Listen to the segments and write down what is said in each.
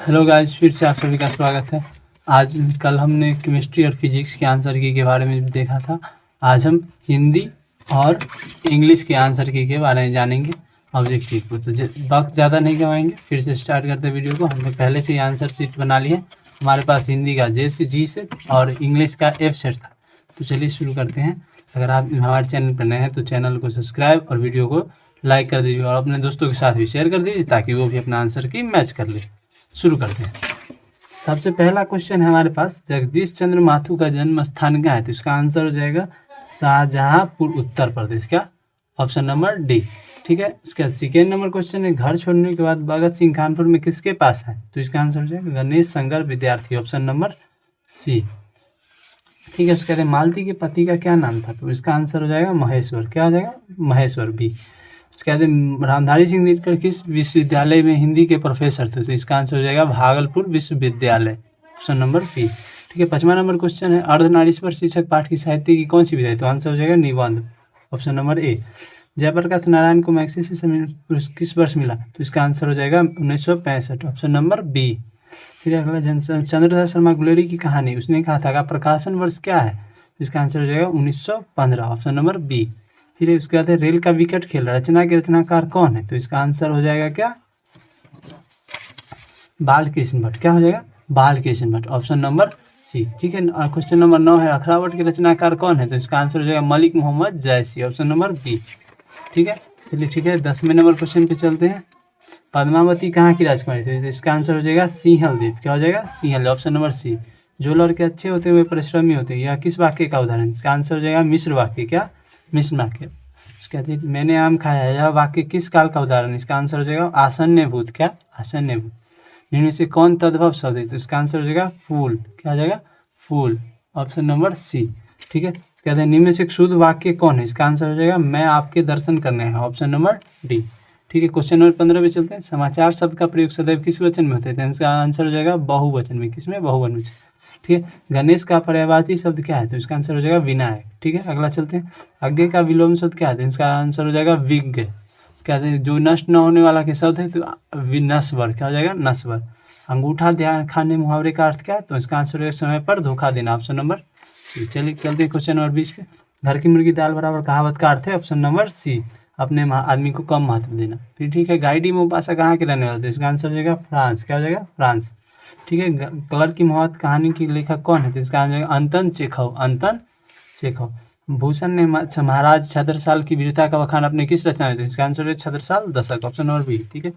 Hello guys, फिर से आप सभी का स्वागत है। आज कल हमने केमिस्ट्री और फिजिक्स के आंसर की के बारे में देखा था। आज हम हिंदी और इंग्लिश के आंसर की के बारे में जानेंगे ऑब्जेक्टिव को। तो वक्त ज़्यादा नहीं गवाएंगे, फिर से स्टार्ट करते हैं वीडियो को। हमने पहले से ही आंसर सीट बना लिया है। हमारे पास हिंदी का जे से जी सेट और इंग्लिश का एफ सेट था। तो चलिए शुरू करते हैं। अगर आप हमारे चैनल पर नए हैं तो चैनल को सब्सक्राइब और वीडियो को लाइक कर दीजिए और अपने दोस्तों के साथ भी शेयर कर दीजिए ताकि वो भी अपना आंसर की मैच कर ले। शुरू करते हैं। सबसे पहला क्वेश्चन है हमारे पास, जगदीश चंद्र माथुर का जन्म स्थान क्या है? तो इसका आंसर हो जाएगा शाहजहांपुर, उत्तर प्रदेश। क्या? Option number D. ठीक है। इसका सेकेंड नंबर क्वेश्चन है, घर छोड़ने के बाद भगत सिंह कानपुर में किसके पास है? तो इसका आंसर हो जाएगा गणेश संगर विद्यार्थी, ऑप्शन नंबर सी। ठीक है। उसके बाद मालती के पति का क्या नाम था? तो इसका आंसर हो जाएगा महेश्वर। क्या हो जाएगा? महेश्वर, बी। उसके बाद रामधारी सिंह दिनकर किस विश्वविद्यालय में हिंदी के प्रोफेसर थे? तो इसका आंसर हो जाएगा भागलपुर विश्वविद्यालय, ऑप्शन नंबर बी। ठीक है। 5वां नंबर क्वेश्चन है, अर्धनारीश्वर शीर्षक पाठ की साहित्य की कौन सी विधा है? तो आंसर हो जाएगा निबंध, option number A. Jayaprakash Narayan को मैग्सेसे सम्मेलन पुरस्कार किस वर्ष मिला? तो इसका आंसर हो जाएगा 1965, ऑप्शन नंबर बी। फिर अगला, चंद्रशेखर शर्मा गुलेरी की कहानी उसने कहा था का प्रकाशन वर्ष क्या है? तो इसका आंसर हो जाएगा 1915, ऑप्शन नंबर बी। फिर उसके बाद रेल का विकेट खेल रचना के रचनाकार कौन है? तो इसका आंसर हो जाएगा क्या? बालकृष्ण भट्ट। क्या हो जाएगा? Balkrishna Bhatt, option number C. ठीक है। क्वेश्चन नंबर 9 है, अखरावट के रचनाकार कौन है? तो इसका आंसर हो जाएगा मलिक मोहम्मद जैसी, ऑप्शन नंबर बी। ठीक है। चलिए ठीक है, 10वें नंबर क्वेश्चन पे चलते हैं। पद्मावती कहाँ की राजकुमारी थी? तो इसका आंसर हो जाएगा सिंहलदीप। क्या हो जाएगा? Sinhal, option number C. जो लड़के अच्छे होते हैं वे परिश्रमी होते हैं, यह किस वाक्य का उदाहरण? इसका आंसर हो जाएगा मिश्र वाक्य। क्या? मिश्र वाक्य। उसके बाद मैंने आम खाया है, यह वाक्य किस काल का उदाहरण? इसका आंसर हो जाएगा आसन्य भूत। क्या? आसन्य भूत। इनमें से कौन तद्भव शब्द है? तो इसका आंसर हो जाएगा फूल। क्या हो जाएगा? फूल, ऑप्शन नंबर सी। ठीक है। उसके बाद निम्न में से शुद्ध वाक्य कौन है? इसका आंसर हो जाएगा मैं आपके दर्शन करने हैं, ऑप्शन नंबर डी। ठीक है। क्वेश्चन नंबर 15 पे चलते हैं। समाचार शब्द का प्रयोग सदैव किस वचन में होता है? तो इसका आंसर हो जाएगा बहुवचन में। किसमें? बहुवचन में। ठीक है। गणेश का पर्यायवाची शब्द क्या है? तो इसका आंसर हो जाएगा विनायक। ठीक है। अगला चलते हैं। आज्ञा का विलोम शब्द क्या है? तो इसका आंसर हो जाएगा विज्ञ। क्या है? जो नष्ट न होने वाला के शब्द है तो विनश्वर। क्या हो जाएगा? नश्वर। अंगूठा ध्यान खाने मुहावरे का अर्थ क्या है? तो इसका आंसर हो जाएगा समय पर धोखा देना, ऑप्शन नंबर सी। चलिए चलते हैं क्वेश्चन नंबर 20 पे। घर की मुर्गी दाल बराबर कहावत का अर्थ है, ऑप्शन नंबर सी, अपने आदमी को कम महत्व देना। फिर ठीक है, गाइडी मोपासा कहाँ के रहने वाले थे? इसका आंसर हो जाएगा फ्रांस। क्या हो जाएगा? फ्रांस। ठीक है। कलर की मोहब्बत कहानी की लेखक कौन है? तो इसका answer Ananth Chekhov. Ananth Chekhov. Bhushan ने महाराज छत्रसाल की वीरता का बखान अपने किस रचना में? इसका आंसर है छत्रसाल दशक, ऑप्शन नंबर बी। ठीक है।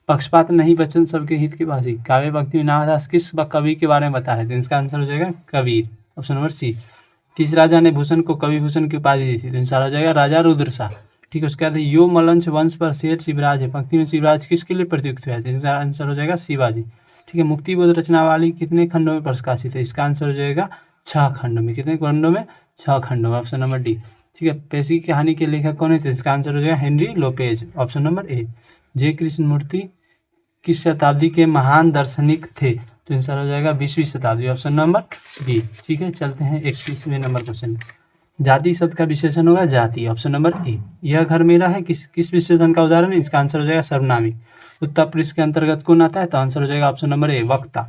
पक्षपात नहीं वचन सबके हित की बाजी, काव्य भक्ति में नामदास किस कवि के बारे में बता रहे थे? इसका आंसर हो जाएगा कबीर, ऑप्शन नंबर सी। किस राजा ने भूषण को कवि भूषण की उपाधि दी थी? तो आंसर हो जाएगा राजा रुद्रशाह। ठीक है। उसके बाद यो मलंच वंश पर शेर शिवराज है, पंक्ति में शिवराज किसके लिए प्रयुक्त हुआ है? तो इसका आंसर हो जाएगा शिवाजी। ठीक है। मुक्तिबोध रचनावली कितने खंडों में प्रकाशित है? इसका आंसर हो जाएगा 6 खंडों में। कितने खंडों में? 6 खंडों में, ऑप्शन नंबर डी। ठीक है। पेशी की कहानी के लेखक कौन है? तो इसका आंसर हो जाएगा Henry Lopez, option number A. J Krishnamurti किस शताब्दी के महान दार्शनिक थे? तो आंसर हो जाएगा 20वीं शताब्दी, ऑप्शन नंबर बी। ठीक है। चलते हैं 31वें नंबर क्वेश्चन। जाति शब्द का विशेषण होगा जाति, ऑप्शन नंबर ए। यह घर मेरा है किस विशेषण का उदाहरण है? इसका आंसर हो जाएगा सर्वनामी। उत्तर पुरुष के अंतर्गत कौन आता है? तो आंसर हो जाएगा ऑप्शन नंबर ए, वक्ता।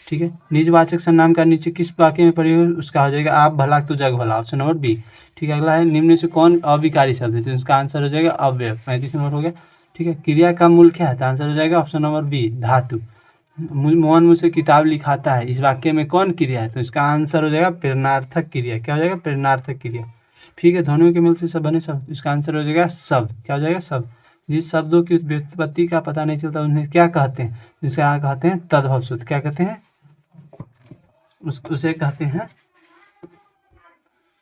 ठीक है। निजवाचक सर्वनाम का नीचे किस वाक्य में प्रयोग? उसका हो जाएगा आप भला तो जग भला, ऑप्शन नंबर बी। ठीक है। अगला है, निम्न में से कौन अविकारी शब्द है? तो इसका आंसर हो जाएगा अव्यय, 35 नंबर हो गया। ठीक है। क्रिया का मूल क्या है? तो आंसर हो जाएगा ऑप्शन नंबर बी, धातु। मोहन मुझसे किताब लिखाता है, इस वाक्य में कौन क्रिया है? तो इसका आंसर हो जाएगा प्रेरणार्थक क्रिया। क्या हो जाएगा? प्रेरणार्थक क्रिया। ठीक है। ध्वनियों के मेल से सब बने शब्द, इसका आंसर हो जाएगा शब्द। क्या हो जाएगा? शब्द। जिस शब्दों की व्युत्पत्ति का पता नहीं चलता उन्हें क्या कहते हैं? इसका कहते हैं तद्भव सूत्र। क्या कहते हैं? उसे कहते हैं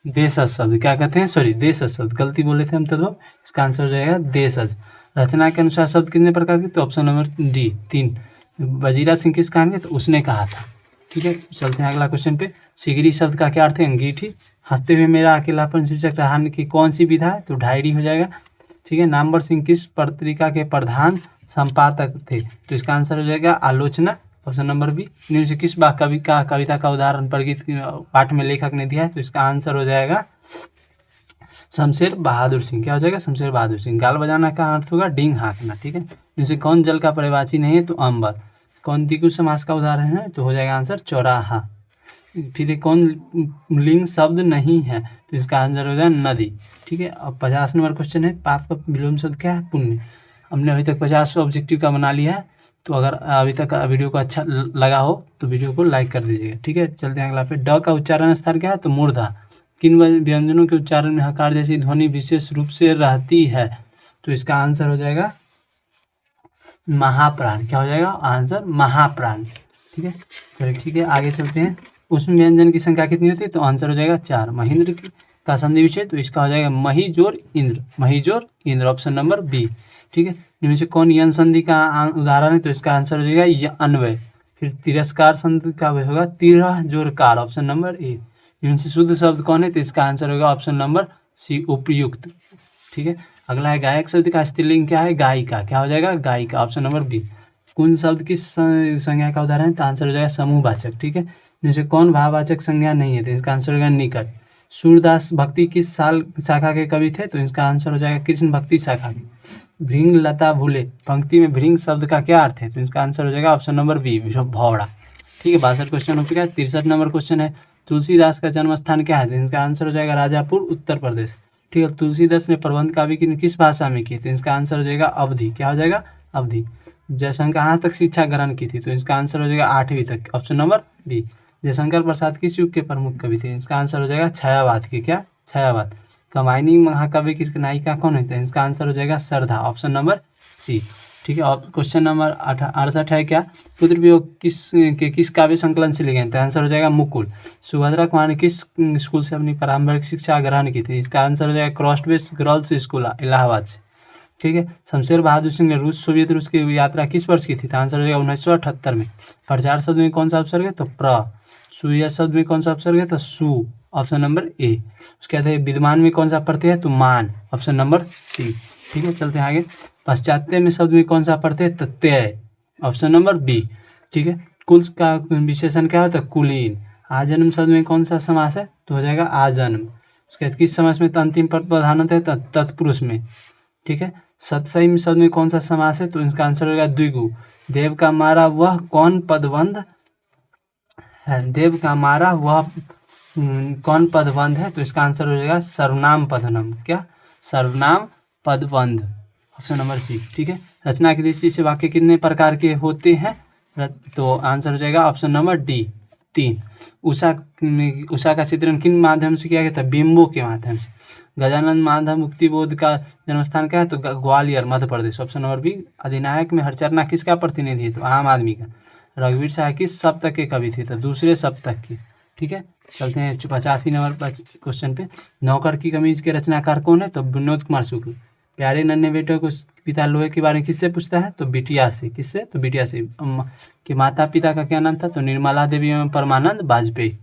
देशज शब्द। क्या कहते हैं? सॉरी, देशज शब्द, गलती बोले थे हम तद्भव। इसका आंसर हो जाएगा देशज। रचना के अनुसार शब्द कितने प्रकार के? तो option number D, 3। Wazira Singh किस काम में? तो उसने कहा था। ठीक है। चलते हैं अगला क्वेश्चन पे। सिगरी शब्द का क्या अर्थ है? अंगीठी। हंसते हुए मेरा अकेलापन शीर्षक रहान की कौन सी विधा है? तो डायरी हो जाएगा। ठीक है। नामवर सिंह किस पत्रिका के प्रधान संपादक थे? तो इसका आंसर हो जाएगा आलोचना, ऑप्शन नंबर बी। निम्न से किस कविता का उदाहरण प्रगीत पाठ में लेखक ने दिया है? तो इसका आंसर हो जाएगा शमशेर बहादुर सिंह। क्या हो जाएगा? शमशेर बहादुर सिंह। गाल बजाना का अर्थ होगा डींग हाँकना। ठीक है। इनसे कौन जल का पर्यायवाची नहीं है? तो अंबर। कौन द्विगु समास का उदाहरण है? तो हो जाएगा आंसर चौराहा। फिर ये कौन लिंग शब्द नहीं है? तो इसका आंसर हो जाएगा नदी। ठीक है, अब 50 नंबर क्वेश्चन है, पाप का विलोम शब्द क्या है? पुण्य। हमने अभी तक 50 ऑब्जेक्टिव का बना लिया है। तो अगर अभी तक वीडियो को अच्छा लगा हो तो वीडियो को लाइक कर दीजिएगा। ठीक है, चलते हैं अगला पे। ड का उच्चारण स्थान क्या है? तो मूर्धा। किन व्यंजनों के उच्चारण में हकार जैसी ध्वनि विशेष रूप से रहती है? तो इसका आंसर हो जाएगा महाप्राण। क्या हो जाएगा आंसर? महाप्राण। ठीक है, चलिए ठीक है, आगे चलते हैं। उसमें व्यंजन की संख्या कितनी होती है? तो आंसर हो जाएगा 4। महेंद्र का संधि विच्छेद, तो इसका हो जाएगा मही जोड़ इंद्र। मही जोड़ इंद्र, ऑप्शन नंबर बी। ठीक है, इनमें से कौन यन संधि का उदाहरण है? तो इसका आंसर हो जाएगा अन्वय। फिर तिरस्कार संधि का होगा तिरह जोड़ कार, ऑप्शन नंबर ए। इनमें से शुद्ध शब्द कौन है? तो इसका आंसर होगा ऑप्शन नंबर सी, उपयुक्त। ठीक है, अगला है गायक शब्द का स्त्रीलिंग क्या है? गायिका। क्या हो जाएगा? गायिका, ऑप्शन नंबर बी। कुन शब्द किस संज्ञा का उदाहरण है? तो आंसर हो जाएगा समूहवाचक। ठीक है, इनमें से कौन भाववाचक संज्ञा नहीं है? तो इसका आंसर हो जाएगा निकट। सूरदास भक्ति किस साल शाखा के कवि थे? तो इसका आंसर हो जाएगा कृष्ण भक्ति शाखा के। भृंग लता भूले, पंक्ति में भृंग शब्द का क्या अर्थ है? तो इसका आंसर हो जाएगा ऑप्शन नंबर बी, भौड़ा। ठीक है, 62 क्वेश्चन हो चुका है। 63 नंबर क्वेश्चन है, तुलसीदास का जन्म स्थान क्या है? तो इसका आंसर हो जाएगा राजापुर, उत्तर प्रदेश। ठीक है, तुलसीदास ने प्रबंध काव्य किस भाषा में की? तो इसका आंसर हो जाएगा अवधि। क्या हो जाएगा? अवधि। जयशंकर कहाँ तक शिक्षा ग्रहण की थी? तो इसका आंसर हो जाएगा 8वीं तक, option number B. Jaishankar Prasad किस युग के प्रमुख कवि थे? इसका आंसर हो जाएगा छायावाद के। क्या? छायावाद। कमायनी महाकाव्य की नायिका कौन है? इसका आंसर हो जाएगा श्रद्धा, ऑप्शन नंबर सी। ठीक है, और क्वेश्चन नंबर 68 है क्या? पुत्र वियोग किस काव्य संकलन से लिए गए? तो आंसर हो जाएगा मुकुल। सुभद्रा कुमार ने किस स्कूल से अपनी प्रारंभिक शिक्षा ग्रहण की थी? इसका आंसर हो जाएगा क्रॉस्टवेस गर्ल्स स्कूल, इलाहाबाद से। ठीक है, शमशेर बहादुर सिंह ने सोवियत रूस की यात्रा किस वर्ष की थी? तो आंसर हो जाएगा 1978 में। प्रचार शब्द में कौन सा उपसर्ग है? तो प्र। सुया शब्द में कौन सा उपसर्ग है? तो सु, ऑप्शन नंबर ए। उसके बाद विद्यमान में कौन सा प्रत्यय है? तो मान, ऑप्शन नंबर सी। ठीक है, चलते हैं आगे। पाश्चात्य में शब्द में कौन सा प्रत्यय है? तो त्यय, ऑप्शन नंबर बी। ठीक है, कुल का विशेषण क्या होता है? कुलीन। आजन्म शब्द में कौन सा समास है? तो हो जाएगा आजन्म। उसके बाद किस समास में अंतिम पद प्रधान होता है? तो तत्पुरुष में। ठीक है, सत्सई शब्द में कौन सा समास है? तो इसका आंसर होगा द्विगु। देव का मारा वह कौन पदबंध है? देव का मारा वह कौन पदबंध है? तो इसका आंसर हो जाएगा सर्वनाम पदनम। क्या? सर्वनाम पदबंध, ऑप्शन नंबर सी। ठीक है, रचना की दृष्टि से वाक्य कितने प्रकार के होते हैं? तो आंसर हो जाएगा ऑप्शन नंबर डी, 3। उषा का चित्रण किन माध्यम से किया गया था? बिंबों के माध्यम से। गजानन माधव मुक्ति बोध का जन्मस्थान क्या है? तो Gwalior, Madhya Pradesh, option number B. अधिनायक में हरचरना किसका प्रतिनिधि है? तो आम आदमी का। रघुवीर शाह किस सप्तक के कवि थे? तो दूसरे सप्तक के। ठीक है, चलते हैं 85 नंबर क्वेश्चन पे। नौकर की कमीज के रचनाकार कौन है? तो विनोद कुमार शुक्ल। प्यारे नन्हे बेटे को पिता लोहे के बारे में किससे पूछता है? तो बिटिया से। किससे? तो बिटिया से। के माता पिता का क्या नाम था? तो निर्मला देवी एवं परमानंद बाजपेयी।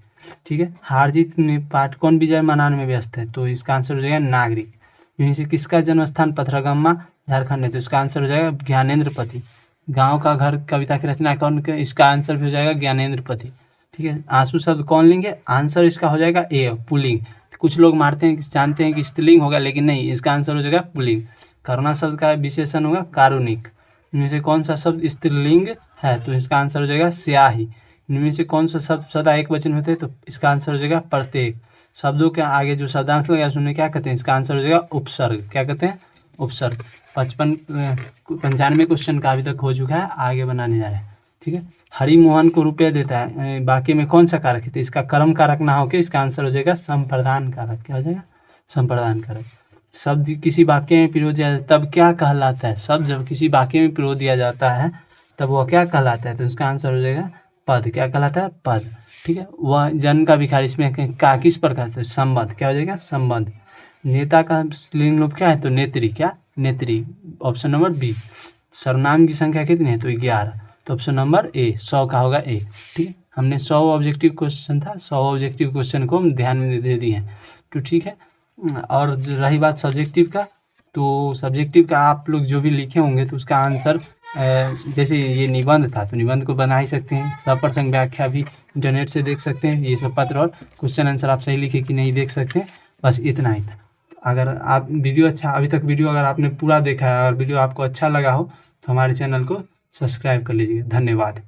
ठीक है, हारजीत पाठ कौन विजय मनाने में व्यस्त है? तो इसका आंसर हो जाएगा नागरिक। यहीं से किसका जन्म स्थान पथरगम्मा, झारखंड है? तो इसका आंसर हो जाएगा ज्ञानेंद्र पति। गाँव का घर कविता की रचना कौन? इसका आंसर भी हो जाएगा ज्ञानेंद्र पति। ठीक है, आंसू शब्द कौन लिंग है? आंसर इसका हो जाएगा ए, पुल्लिंग। कुछ लोग मारते हैं कि जानते हैं कि स्त्रीलिंग होगा, लेकिन नहीं, इसका आंसर हो जाएगा पुल्लिंग। करुणा शब्द का विशेषण होगा कारुणिक। इनमें से कौन सा शब्द स्त्रीलिंग है? तो इसका आंसर हो जाएगा स्याही। इनमें से कौन सा शब्द सदा एक वचन होते हैं? तो इसका आंसर हो जाएगा प्रत्येक। शब्दों के आगे जो शब्दांश लगा उसमें क्या कहते हैं? इसका आंसर हो जाएगा उपसर्ग। क्या कहते हैं? उपसर्ग। 95 क्वेश्चन का अभी तक हो चुका है, आगे बनाने जा रहे हैं। ठीक है, हरिमोहन को रुपया देता है, बाकी में कौन सा कारक है? तो इसका कर्म कारक ना होकर इसका आंसर हो जाएगा संप्रदान कारक। क्या हो जाएगा? संप्रदान कारक। शब्द किसी वाक्य में प्रयोग दिया जाता है तब क्या कहलाता है? शब्द जब किसी वाक्य में प्रयोग दिया जाता है तब वह क्या कहलाता है? तो इसका आंसर हो जाएगा पद। क्या कहलाता है? पद। ठीक है, वह जन्म का भिखारी, इसमें का किस प्रकार से? संबंध। क्या हो जाएगा? संबंध। नेता का लिंग लोप क्या है? तो नेत्री। क्या? नेत्री, ऑप्शन नंबर बी। सर्वनाम की संख्या कितनी है? तो 11, तो ऑप्शन नंबर ए, 100 का होगा ए। ठीक है, हमने 100 ऑब्जेक्टिव क्वेश्चन था, 100 ऑब्जेक्टिव क्वेश्चन को हम ध्यान में दे दिए हैं। तो ठीक है, और रही बात सब्जेक्टिव का, तो सब्जेक्टिव का आप लोग जो भी लिखे होंगे तो उसका आंसर जैसे ये निबंध था तो निबंध को बना ही सकते हैं। सप्रसंग व्याख्या भी इंटरनेट से देख सकते हैं। ये सब पत्र और क्वेश्चन आंसर आप सही लिखे कि नहीं देख सकते हैं, बस इतना ही था। अगर आप वीडियो अभी तक वीडियो अगर आपने पूरा देखा है और वीडियो आपको अच्छा लगा हो तो हमारे चैनल को सब्सक्राइब कर लीजिए। धन्यवाद।